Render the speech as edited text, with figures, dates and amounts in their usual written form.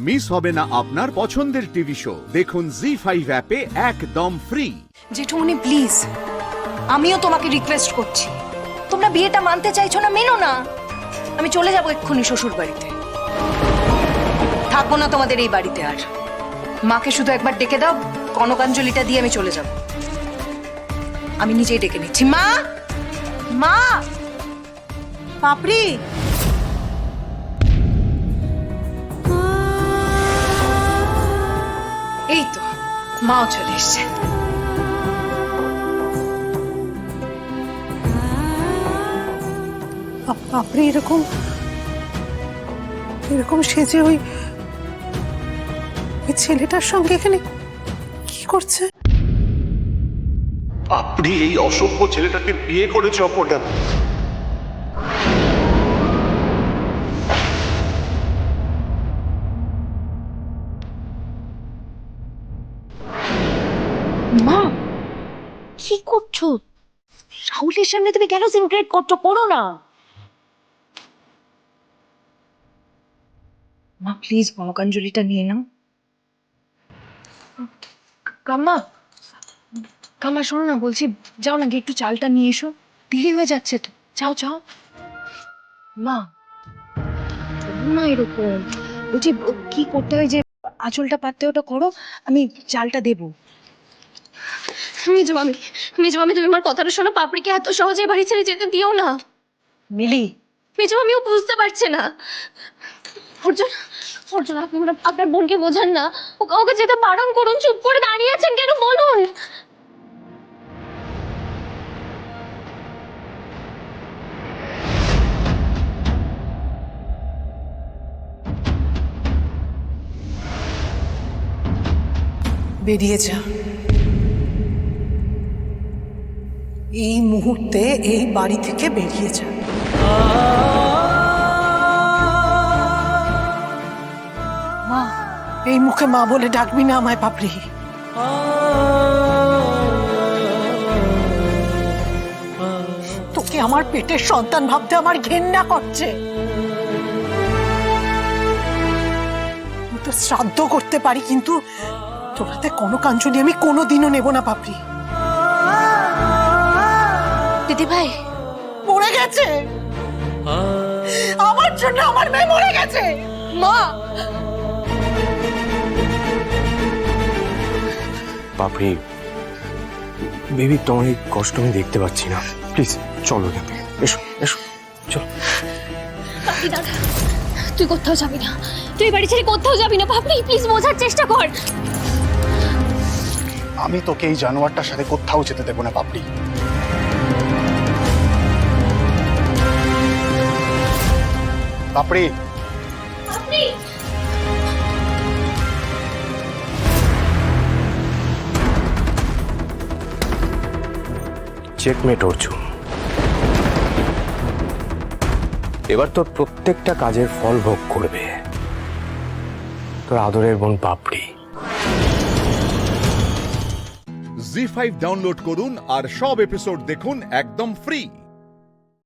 Miss হবে না আপনার পছন্দের টিভি শো। দেখুন জি5 অ্যাপে একদম ফ্রি। জেঠুমনি প্লিজ, আমিও তোমাকে রিকোয়েস্ট করছি, তোমরা বিয়েটা মানতে চাইছো না, মেনো না। আমি চলে যাবো এক্ষুনি শ্বশুর বাড়িতে, থাকবো না তোমাদের এই বাড়িতে আর। মাকে শুধু একবার ডেকে দাও, কনকাঞ্জলিটা দিয়ে আমি চলে যাব। আমি নিজেই ডেকে নিচ্ছি। মা, মা, পাপড়ি। এই তো মাও চলে এসছে। আপনি এরকম সেজে ওই ছেলেটার সঙ্গে এখানে কি করছে? আপনি এই অসভ্য ছেলেটাকে বিয়ে করেছে অপর্ণা। মা কি করছো? রাহুলের সামনে তুমি কেন সিনক্রেট করছো? করো না মা প্লিজ কনকাঞ্জলিটা নিয়ে নাও। কাম্মা, কাম্মা শোনো না, বলছি যাও না গিয়ে একটু চালটা নিয়ে এসো, দেরি হয়ে যাচ্ছে তো। যাও যাও। মা না এরকম, বলছি কি করতে হয়, যে আঁচলটা পাততে ওটা করো, আমি চালটা দেবো। মেজো মামি, মেজো মামি তুমি আমার কথাটা শোনো। পাপড়িকে এত সহজে বাড়ি ছেড়ে যেতে দিও না। মিলি, মেজো মামিও বুঝতে পারছে না। অর্জুন, অর্জুন আপনি আপনার বোনকে বোঝান না, ওকে যেতে বারণ করুন। চুপ করে দাঁড়িয়ে আছেন কেন বলুন। বেরিয়ে যা এই মুহূর্তে, এই বাড়ি থেকে বেরিয়ে যা। মা, এই মুখে মা বলে ডাকবি না আমায় পাপড়ি। তোকে আমার পেটের সন্তান ভাবতে আমার ঘেন্না করছে। আমি তো শ্রাদ্ধ করতে পারি, কিন্তু তোরাতে কনকাঞ্জলি আমি কোনোদিনও নেব না পাপড়ি। দিদি ভাই মরে গেছে, আমার জন্য আমার মেয়ে মরে গেছে। মা, বাপরে বেবি, তোমার এই কষ্ট আমি দেখতে পাচ্ছি না। প্লিজ চলো এখান থেকে, এসো এসো চলো। পাপড়ি দাদা, তুই কোথাও যাবি না, তুই বাড়ি ছেড়ে কোথাও যাবি না। পাপড়ি প্লিজ বোঝার চেষ্টা কর। আমি তোকে এই জানোয়ারটার সাথে কোথাও যেতে দেবো না পাপড়ি। পাপড়ি, পাপড়ি চেকমেট অর্জুন, এবার তোর প্রত্যেকটা কাজের ফল ভোগ করবে তোর আদরের বোন পাপড়ি। জি5 ডাউনলোড করুন আর সব এপিসোড দেখুন একদম ফ্রি।